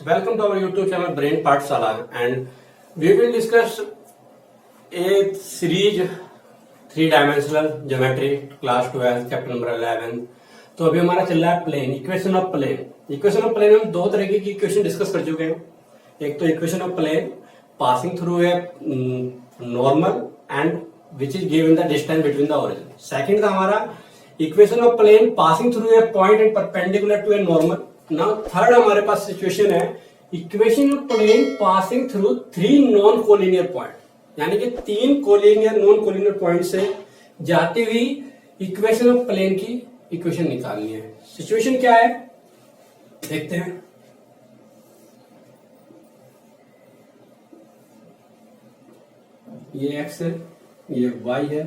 Welcome to our YouTube channel Brain Pathshala, and we will discuss a series 3-dimensional geometry class 12 chapter number 11। तो अभी हमारा चल रहा है plane, equation of plane. Equation of plane हम दो तरह की इक्वेशन डिस्कस कर चुके हैं। एक तो equation of plane passing through a normal and which is given the distance between the origin. Second था हमारा equation of plane passing through a point and perpendicular to a normal. Now third हमारे पास situation है equation of plane passing through 3 non collinear point, यानी कि 3 collinear non collinear point से जाती हुई इक्वेशन ऑफ प्लेन की इक्वेशन निकालनी है। सिचुएशन क्या है देखते हैं। ये x है, ये y है,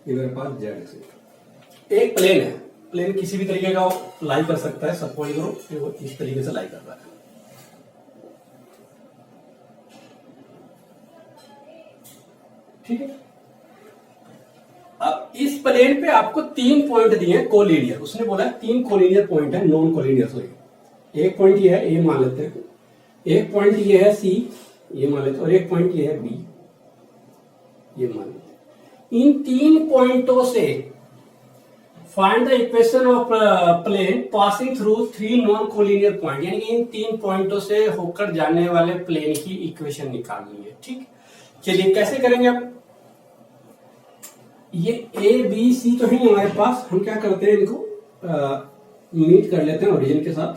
ये मेरे पास z है। एक प्लेन है, प्लेन किसी भी तरीके का लाई कर सकता है। सपोज करो कि वो इस तरीके से लाई कर रहा है, ठीक है। अब इस प्लेन पे आपको 3 पॉइंट दिए हैं कोलिनियर। उसने बोला 3 कोलिनियर पॉइंट है, नॉन कोलिनियर। सॉरी, एक पॉइंट ये है, ए मान लेते हैं, एक पॉइंट ये है सी, ये मान लेते हैं, और एक पॉइंट ये है बी, ये मान लेते हैं। इन 3 पॉइंटों से find the equation of plane passing through 3 non collinear point, यानी कि इन 3 पॉइंटों से होकर जाने वाले प्लेन की इक्वेशन निकालनी है, ठीक। चलिए कैसे करेंगे। अब ये ए बी सी तो है हमारे पास, हम क्या करते हैं इनको मीट कर लेते हैं ओरिजिन के साथ।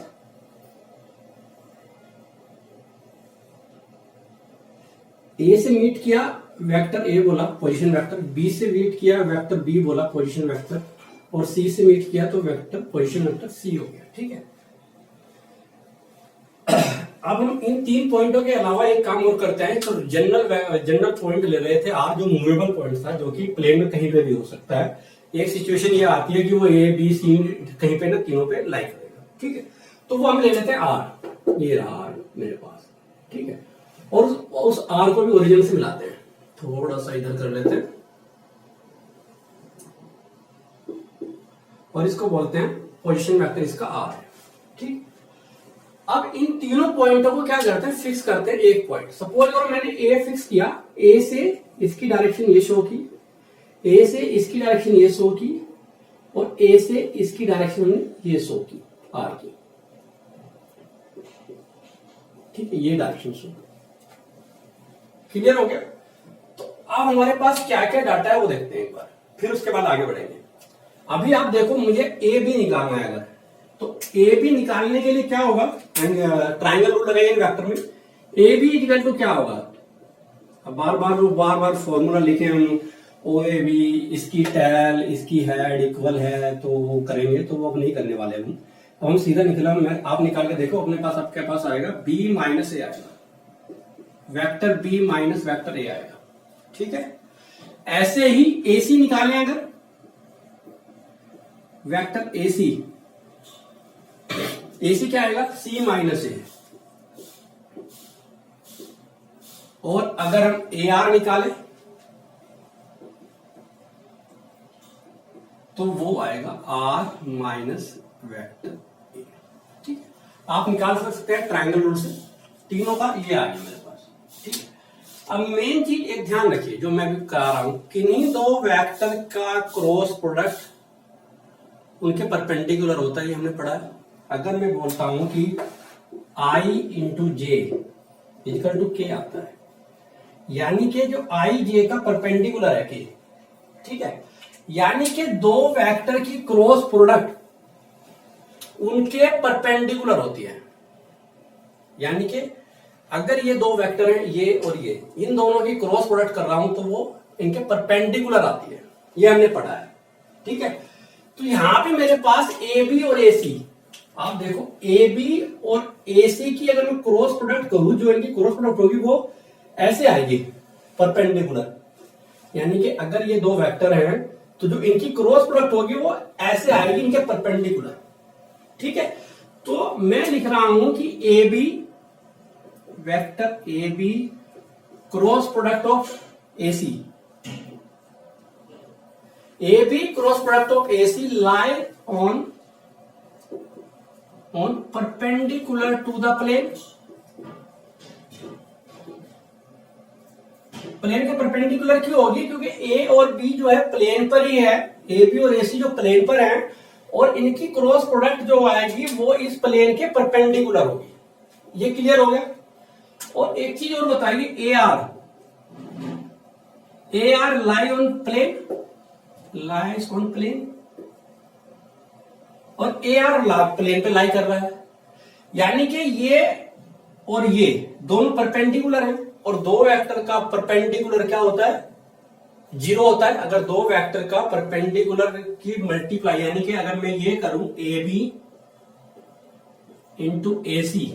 ए से मीट किया वेक्टर ए बोला पोजीशन वेक्टर, बी से मीट किया वेक्टर बी बोला पोजीशन वेक्टर, और सी से मीट किया तो वेक्टर पोजीशन वेक्टर सी हो गया, ठीक है। अब हम इन 3 पॉइंटों के अलावा एक काम और करते हैं। तो जनरल पॉइंट ले रहे थे आर, जो मूवेबल पॉइंट था, जो कि प्लेन में कहीं पे भी हो सकता है। एक सिचुएशन ये आती है कि वो ए बी सी कहीं पे ना तीनों पे लाई करेगा, ठीक है। तो वो हम ले लेते हैं आर, ये रहा आर मेरे पास, ठीक है। और उस आर को भी ओरिजिन से मिलाते हैं, थोड़ा सा इधर कर लेते हैं, और इसको बोलते हैं पोजीशन वेक्टर, इसका आर है, ठीक। अब इन तीनों पॉइंटों को क्या करते हैं, फिक्स करते हैं एक पॉइंट। सपोज करो मैंने ए फिक्स किया, ए से इसकी डायरेक्शन ये शो की, ए से इसकी डायरेक्शन ये शो की, और ए से इसकी डायरेक्शन ये शो की, आर की, ठीक है। ये डायरेक्शन शो, क्लियर हो गया। तो अब हमारे पास क्या क्या डाटा है वो देखते हैं एक बार, फिर उसके बाद आगे बढ़ेंगे। अभी आप देखो मुझे ए बी निकालना है, अगर तो ए बी निकालने के लिए क्या होगा, ट्राइंगल रूल लगाएंगे वेक्टर में। ए बी इक्वल टू क्या होगा, अब बार बार फॉर्मूला लिखे हम, ओ ए बी, इसकी टेल इसकी हेड इक्वल है तो वो करेंगे, तो वो अब नहीं करने वाले हम। अब हम सीधा निकला, मैं आप निकाल के देखो अपने पास, आपके पास आएगा बी माइनस ए आएगा, vector B minus vector A आएगा, ठीक है। ऐसे ही ए सी निकालें, अगर वेक्टर ए सी क्या आएगा, सी माइनस ए। और अगर हम ए आर निकालें तो वो आएगा आर माइनस वेक्टर ए, ठीक है। आप निकाल सकते हैं ट्रायंगल रूल से, तीनों का ये आ गया मेरे पास, ठीक है। अब मेन चीज एक ध्यान रखिए जो मैं भी कह रहा हूं, किन्हीं दो वेक्टर का क्रॉस प्रोडक्ट उनके परपेंडिकुलर होता है, ये हमने पढ़ा है। अगर मैं बोलता हूं कि I into J equal to K आता है, यानी कि जो आई जे का परपेंडिकुलर है के, ठीक है, यानी कि दो वेक्टर की क्रॉस प्रोडक्ट उनके परपेंडिकुलर होती है। यानी कि अगर ये दो वेक्टर हैं, ये और ये, इन दोनों की क्रॉस प्रोडक्ट कर रहा हूं तो वो इनके परपेंडिकुलर आती है, ये हमने पढ़ा है, ठीक है। तो यहां पे मेरे पास ए बी और ए सी, आप देखो ए बी और ए सी की अगर मैं क्रॉस प्रोडक्ट करूं, जो इनकी क्रॉस प्रोडक्ट होगी वो ऐसे आएगी परपेंडिकुलर। यानी कि अगर ये दो वेक्टर हैं तो जो इनकी क्रॉस प्रोडक्ट होगी वो ऐसे आएगी इनके परपेंडिकुलर, ठीक है। तो मैं लिख रहा हूं कि A B vector A B cross product of A C, AB cross product of AC lie on perpendicular to the plane plane के परपेंडिकुलर क्यों होगी? क्योंकि ए और बी जो है प्लेन पर ही है, ए बी और ए सी जो प्लेन पर है, और इनकी क्रॉस प्रोडक्ट जो आएगी वो इस प्लेन के परपेंडिकुलर होगी। ये क्लियर हो गया? और एक चीज और बताइए, A R lie on plane, lies on plane, और ए आर प्लेन पे लाई कर रहा है, यानी कि ये और ये दोनों परपेंडिकुलर हैं, और दो वेक्टर का परपेंडिकुलर क्या होता है? 0 होता है। अगर दो वेक्टर का परपेंडिकुलर की मल्टीप्लाई, यानी कि अगर मैं ये करूं A B into A C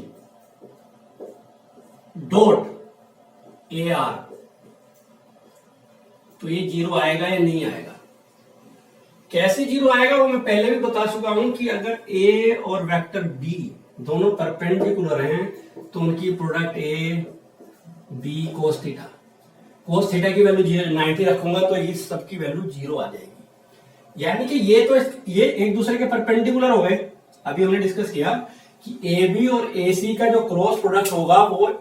dot A R, तो ये 0 आएगा या नहीं आएगा? कैसे 0 आएगा वो मैं पहले भी बता चुका हूं कि अगर ए और वेक्टर बी दोनों परपेंडिकुलर हैं तो उनकी product A B cos theta, cos theta की वैल्यू 90 रखूंगा तो इस सब की वैल्यू 0 आ जाएगी। यानी कि ये एक दूसरे के परपेंडिकुलर हो गए। अभी हमने डिस्कस किया कि ए बी और ए सी का जो क्रॉस प्रोडक्ट होगा वो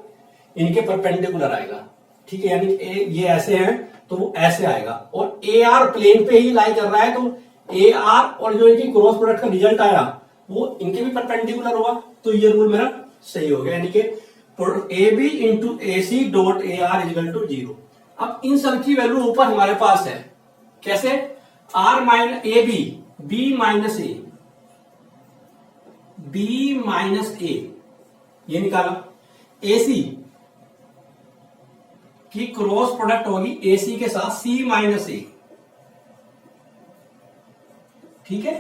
इनके परपेंडिकुलर आएगा, ठीक है? यानी ये ऐसे हैं तो वो ऐसे आएगा, और ए आर प्लेन पे ही लाई कर रहा है तो ए आर और जो इनकी क्रॉस प्रोडक्ट का रिजल्ट आया वो इनके भी परपेंडिकुलर होगा, तो ये रूल मेरा सही हो गया, यानी कि A B into A C dot A R equal to 0। अब इन सब की वैल्यू ऊपर हमारे पास है, कैसे? R minus A B, B minus A, B minus A, ये निकाला। ए सी की क्रॉस प्रोडक्ट होगी ए सी के साथ सी माइनस ए, ठीक है?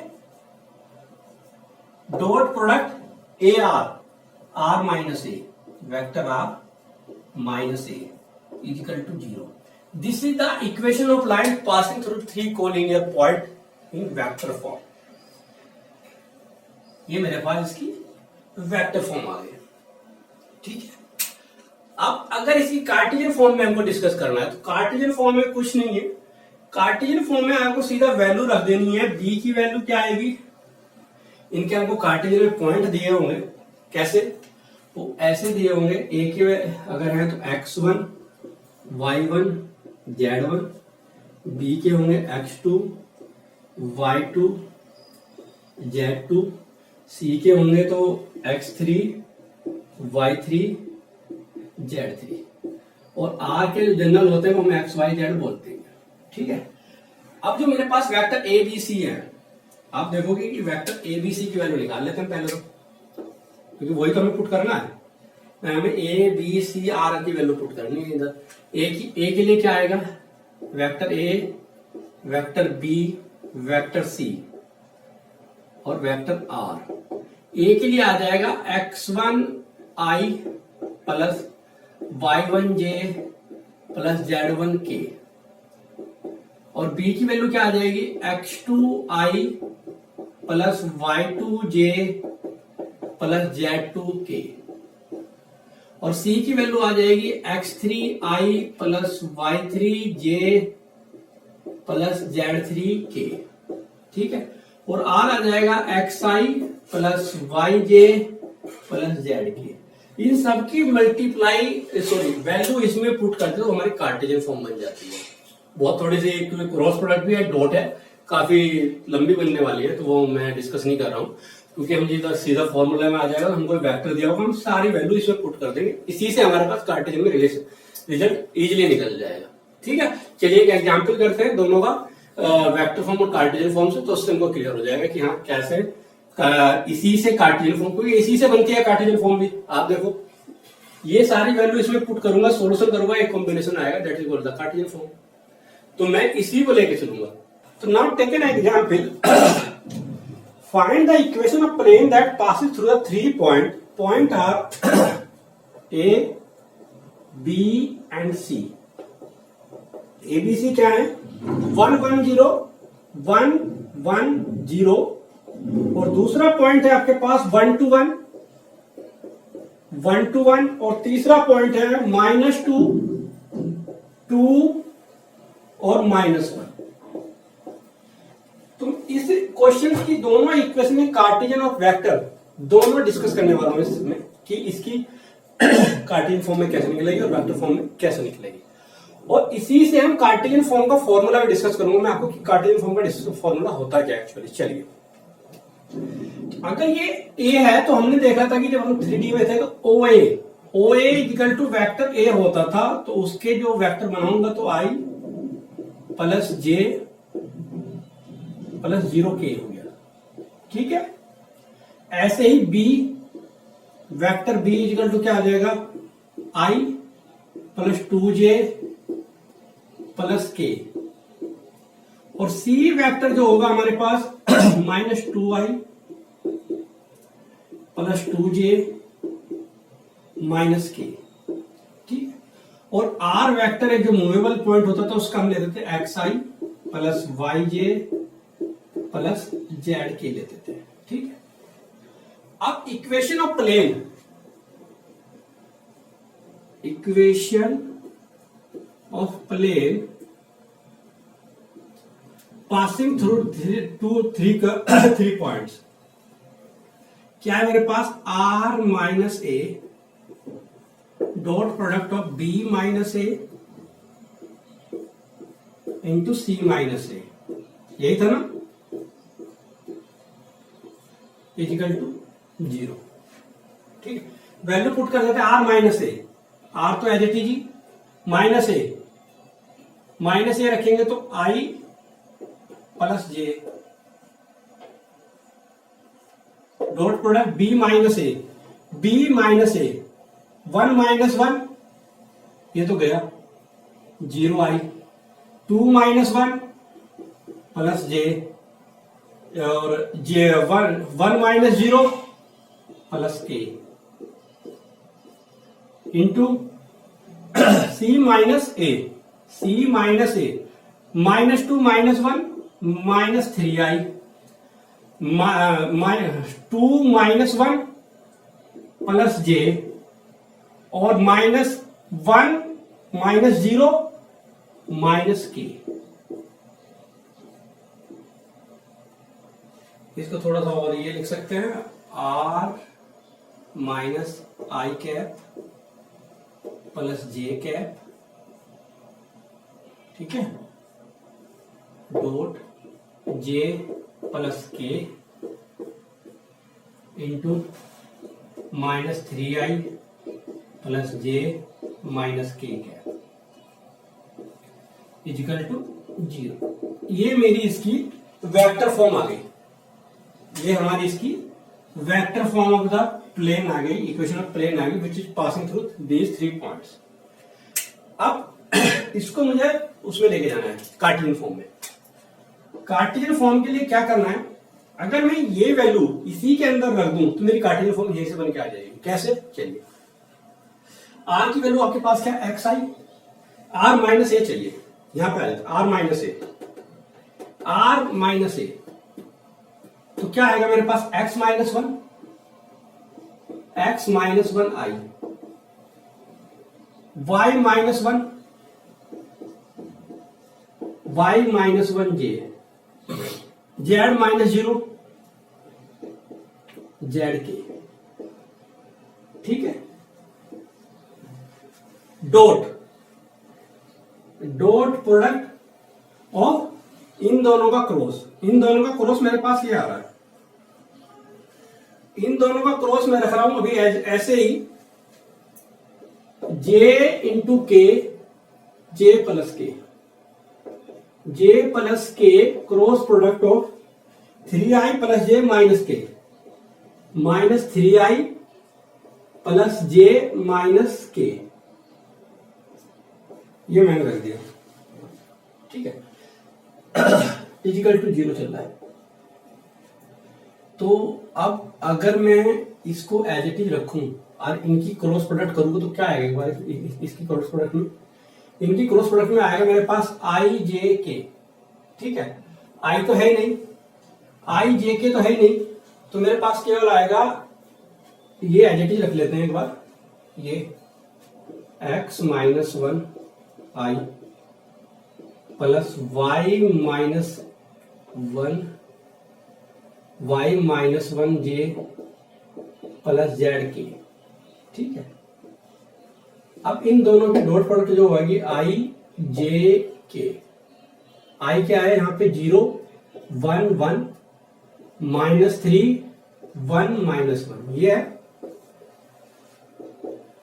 Dot product A R, R minus A, vector R minus A equal to 0। This is the equation of line passing through 3 collinear point in vector form. ये मेरे पास इसकी वेक्टर फॉर्म आ गई, ठीक है? अब अगर इसी कार्टेशियन फॉर्म में हमको डिस्कस करना है तो कार्टेशियन फॉर्म में कुछ नहीं है। कार्टेशियन फॉर्म में आपको सीधा वैल्यू रख देनी है। बी की वैल्यू क्या आएगी? इनके आपको कार्टेशियन में पॉइंट दिए होंगे, कैसे? वो ऐसे दिए होंगे, ए के अगर है तो x1, y1, z1, बी के होंगे x2, y2, z2, सी के होंगे तो x3, y3, z3, और आर के जो जनरल होते हैं वो हम x, y, z बोलते हैं, ठीक है? अब जो मेरे पास वेक्टर ए बी सी है, आप देखोगे कि वेक्टर ए बी सी की वैल्यू निकाल लेते हैं पहले तो, क्योंकि वही तो हमें पुट करना है। हमें ए बी सी आर की वैल्यू पुट करनी है इधर। ए के लिए क्या आएगा? Vector A, vector B, vector C और वेक्टर आर। ए के लिए आ जाएगा x1 i plus y1 j plus z1 k, और बी की वैल्यू क्या आ जाएगी? x2 i plus y2 j plus z2 k, और सी की वैल्यू आ जाएगी x3 i plus y3 j plus z3 k, ठीक है? और आर आ जाएगा xi plus yj plus zk। इन सबकी मल्टीप्लाई वैल्यू इसमें पुट करते तो हमारी कार्टेशियन फॉर्म बन जाती है। बहुत थोड़ी सी क्रॉस प्रोडक्ट भी है, डॉट है, काफी लंबी बनने वाली है, तो वो मैं डिस्कस नहीं कर रहा हूँ, क्योंकि हम सीधा फॉर्मूला में आ जाएगा, हमको वेक्टर दिया होगा, हम सारी वैल्यू इसमें पुट कर देंगे, इसी से हमारे पास कार्टेशियन में रिजल्ट इजिली निकल जाएगा, ठीक है? चलिए एक एग्जाम्पल करते हैं दोनों का, वेक्टर फॉर्म और कार्टेशियन फॉर्म से, तो उससे हमको क्लियर हो जाएगा कि हाँ कैसे इसी से कार्टेशियन फॉर्म, क्योंकि इसी से बनती है कार्टेशियन फॉर्म भी। आप देखो ये सारी वैल्यू इसमें पुट करूंगा, सोल्यूशन करूंगा, एक कॉम्बिनेशन आएगा, that is called the Cartesian form. तो मैं इसी को लेके चलूंगा। तो now take an example, find the equation of plane that passes through the 3 point R A B and C. A B C क्या है? 1 1 0 1 1 0, और दूसरा पॉइंट है आपके पास 1 2 1 1 2 1, और तीसरा पॉइंट है -2 2 और -1। तो इस क्वेश्चन की दोनों इक्वेशन में कार्टेशियन ऑफ वेक्टर दोनों डिस्कस करने वाला हूं इसमें कि इसकी कार्टेशियन फॉर्म में कैसे निकलेगी और वेक्टर फॉर्म में कैसे निकलेगी। और इसी से हम कार्टेशियन फॉर्म का फॉर्मूला भी डिस्कस करूंगा मैं आपको कि कार्टेशियन फॉर्म का फॉर्मूला होता क्या एक्चुअली। चलिए, अगर ये ए है तो हमने देखा था कि जब हम 3D में थे तो ओ ए इक्वल टू वैक्टर ए होता था, तो उसके जो वेक्टर बनाऊंगा तो आई प्लस जे प्लस 0k हो गया। ठीक है, ऐसे ही B, vector B equal to क्या आ जाएगा, आई प्लस 2j प्लस के। और सी वेक्टर जो होगा हमारे पास minus 2i plus 2j minus के। ठीक है, और आर वेक्टर एक जो मूवेबल पॉइंट होता था उसका हम लेते थे xi plus yj plus zk लेते थे। ठीक है, अब equation of plane, equation of plane passing through three points क्या है मेरे पास, r minus A dot product of b minus A into C minus A, यही था ना, इक्वल टू 0। ठीक है, वैल्यू पुट कर देते हैं r माइनस ए, r तो एज इट इज ही, माइनस ए रखेंगे तो i plus J dot product b minus A 1 minus 1 ये तो गया 0i, 2 माइनस 1 प्लस जे, और J 1 minus 0 plus K into C minus A minus 2 minus 1 minus 3i, 2 minus 1 plus J, और minus 1 minus 0 minus के। इसको थोड़ा सा और ये लिख सकते हैं, r माइनस आई कैप प्लस जे कैप, ठीक है, dot J plus K into minus 3i plus जे माइनस के कैप इजिकल टू 0। ये मेरी इसकी वेक्टर फॉर्म आ गई, ये हमारी इसकी vector form of the plane आ गई, इक्वेशन ऑफ प्लेन आ गई which is passing through these 3 points. अब इसको मुझे उसमें लेके जाना है कार्टेशियन फॉर्म में। कार्टेशियन फॉर्म के लिए क्या करना है, अगर मैं ये वैल्यू इसी के अंदर रख दूं तो मेरी कार्टेशियन फॉर्म यहीं से बन के आ जाएगी। कैसे, चलिए, r की वैल्यू आपके पास क्या है, xi, r माइनस ए चाहिए, यहां पे आ जाता है r माइनस ए, तो क्या आएगा मेरे पास x minus 1 i, y minus 1 j, z minus 0 zk। ठीक है, डॉट प्रोडक्ट ऑफ इन दोनों का क्रॉस मेरे पास ये आ रहा है, इन दोनों का क्रॉस मैं रख रहा हूं अभी ऐसे ही, j इंटू के, जे प्लस के cross product of 3i plus J minus के, माइनस 3i प्लस जे माइनस के, ये मैंने रख दिया। ठीक है, इजिकल टू 0 चल रहा है। तो अब अगर मैं इसको एज इट इज रखूं और इनकी क्रॉस प्रोडक्ट करूंगा तो क्या आएगा, एक बार इसकी क्रॉस प्रोडक्ट में, इनकी क्रॉस प्रोडक्ट में आएगा मेरे पास आई जे के। ठीक है, आई तो है नहीं, आई जे के तो है नहीं, तो मेरे पास केवल आएगा, ये एज इट इज रख लेते हैं एक बार, ये x minus 1 i plus y minus 1 j plus z के। ठीक है, अब इन दोनों की डॉट प्रोडक्ट जो होगी i जे के। आई क्या है यहाँ पे 0 1 1 -3 1 -1 ये है।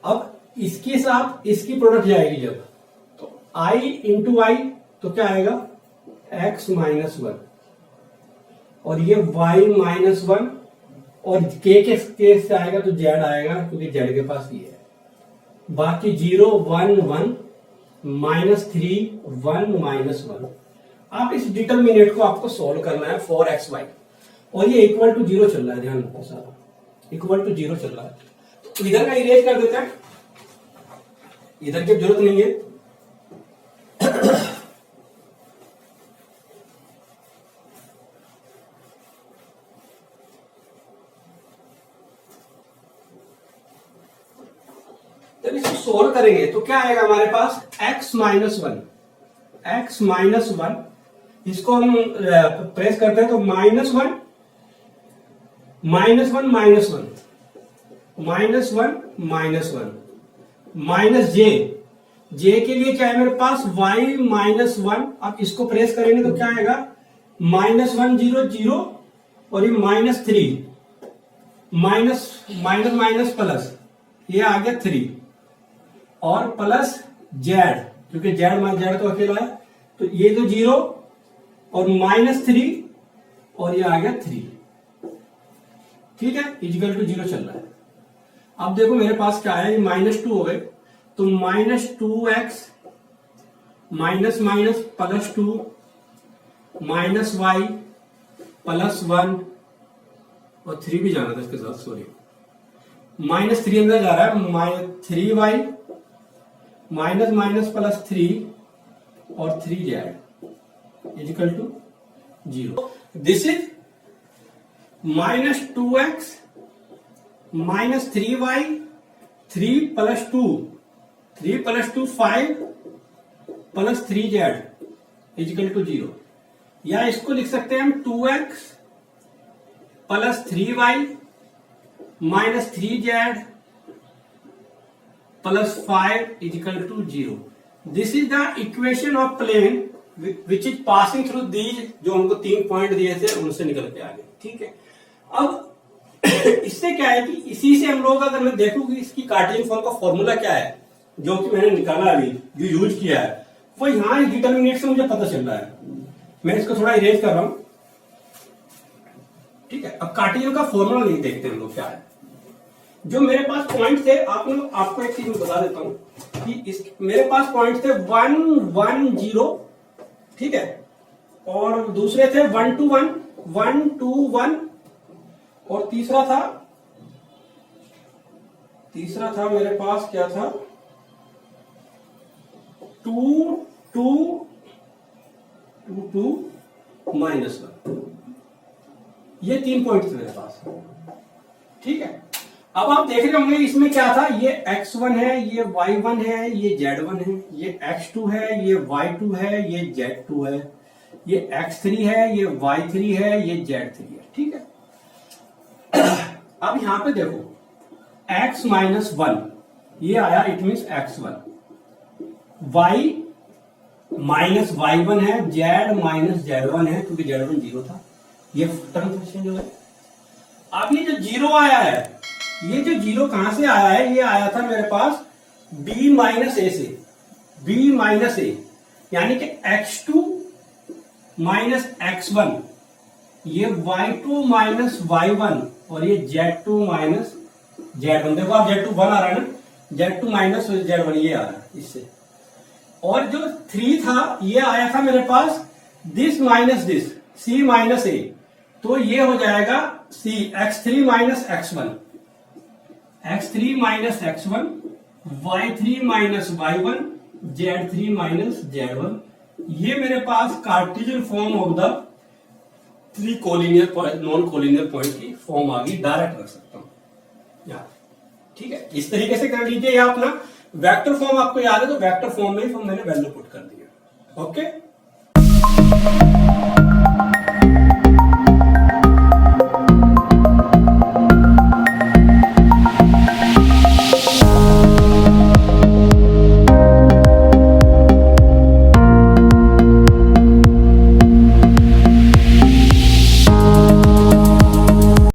अब इसके साथ इसकी प्रोडक्ट जाएगी जब, तो i इंटू आई तो क्या आएगा x -1 और ये y -1 और k के केस से आएगा तो z आएगा क्योंकि z के पास ये है। बाकी 0 1 1 -3 1 -1। आप इस डिटरमिनेंट को आपको सॉल्व करना है फॉर एक्स वाई और ये इक्वल टू 0 चल रहा है, ध्यान रखो सारा इक्वल टू 0 चल रहा है। तो इधर का इरेज कर देते हैं, इधर की जरूरत नहीं है। जब इसको सोल्व करेंगे तो क्या आएगा हमारे पास x -1 इसको हम प्रेस करते हैं तो -1 -1 माइनस जे के लिए क्या है मेरे पास y -1। अब इसको प्रेस करेंगे तो क्या आएगा -1 0 0 और ये -3 माइनस प्लस ये आ गया 3 और प्लस जेड क्योंकि जेड तो अकेला है तो ये तो 0 और -3 और ये आ गया 3। ठीक है इक्वल टू 0 चल रहा है। अब देखो मेरे पास क्या है -2 हो गए तो -2x +2 -y +1 और 3 भी जाना था इसके साथ, सॉरी -3 अंदर जा रहा है 3y -3 और 3z equal to 0। This is -2x -3y 3 + 2 5 + 3z equal to 0। या इसको लिख सकते हैं हम 2x + 3y -3z +5 equal to 0। This is the equation of plane which is passing through these, जो हमको 3 पॉइंट दिए थे उनसे निकल के आ गए। ठीक है अब इससे क्या है कि इसी से हम लोग अगर मैं देखूं कि इसकी कार्टेशियन फॉर्म का फॉर्मूला क्या है जो कि मैंने निकाला अभी जो यूज किया है वो यहां डिटरमिनेंट से मुझे पता चल रहा है। मैं इसको थोड़ा इरेज कर रहा हूं। ठीक है अब कार्टेशियन का फॉर्मूला नहीं देखते हम लोग क्या है। जो मेरे पास पॉइंट थे आपको एक चीज बता देता हूं कि मेरे पास पॉइंट थे 1 1 0 ठीक है और दूसरे थे 1 2 1 1 2 1 और तीसरा था मेरे पास क्या था 2 2 2 -1। ये 3 पॉइंट थे मेरे पास। ठीक है अब आप देख रहे होंगे इसमें क्या था, ये x1 है, ये y1 है, ये z1 है, ये x2 है, ये y2 है, ये z2 है, ये x3 है, ये y3 है, ये z3 है। ठीक है अब यहां पे देखो x -1 ये आया it means x1, y -y1 है, z -z1 है क्योंकि z1 0 था, ये टर्म चेंज हो गया। अब ये जो 0 आया है ये जो 0 कहां से आया है, ये आया था मेरे पास b - a से, b - a यानी कि x2 - x1 ये y2 - y1 और ये z2 - z1। देखो आप z2 1 आ रहा है ना, z2 - z1 ये आ रहा है इससे। और जो 3 था ये आया था मेरे पास this minus this c - a तो ये हो जाएगा c x3 - x1 x3 - x1 y3 - y1 z3 - z1। ये मेरे पास Cartesian form of the 3 collinear point non collinear point की फॉर्म आ गई, डायरेक्ट रख सकता हूं यार। ठीक है इस तरीके से कर लीजिए। या अपना वेक्टर फॉर्म आपको याद है तो वेक्टर फॉर्म में ही मैंने वैल्यू पुट कर दिया। ओके